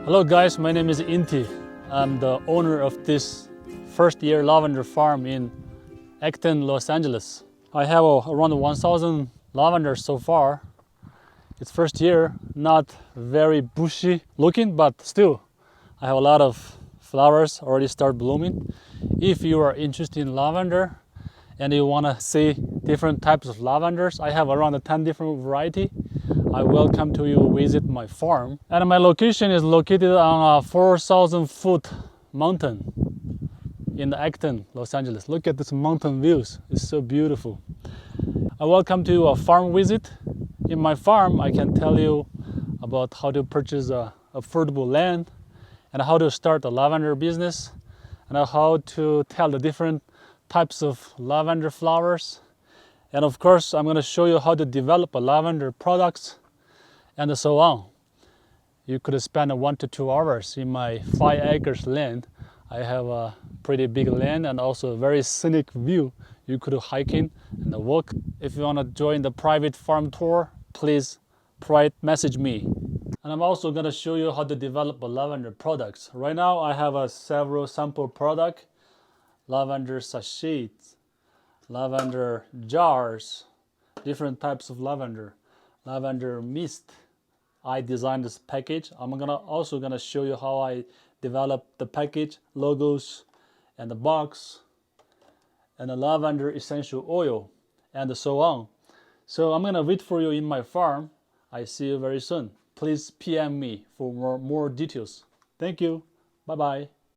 Hello guys, my name is Inti. I'm the owner of this first-year lavender farm in Acton, Los Angeles. I have around 1,000 lavenders so far. It's first year, not very bushy looking, but still I have a lot of flowers already start blooming. If you are interested in lavender and you want to see different types of lavenders, I have around 10 different variety. I welcome to you visit my farm. And my location is located on a 4,000 foot mountain in Acton, Los Angeles. Look at this mountain views, it's so beautiful. I welcome to a farm visit. In my farm, I can tell you about how to purchase affordable land and how to start a lavender business and how to tell the different types of lavender flowers. And of course, I'm going to show you how to develop a lavender products and so on. You could spend 1 to 2 hours in my 5 acres land. I have a pretty big land and also a very scenic view. You could hike in and walk. If you want to join the private farm tour, please message me. And I'm also going to show you how to develop a lavender products. Right now I have several sample product, lavender sachets, lavender jars, different types of lavender mist. I designed this package. I'm also gonna show you how I developed the package, logos, and the box, and the lavender essential oil, and so on. So I'm gonna wait for you in my farm. I see you very soon. Please PM me for more details. Thank you. Bye bye.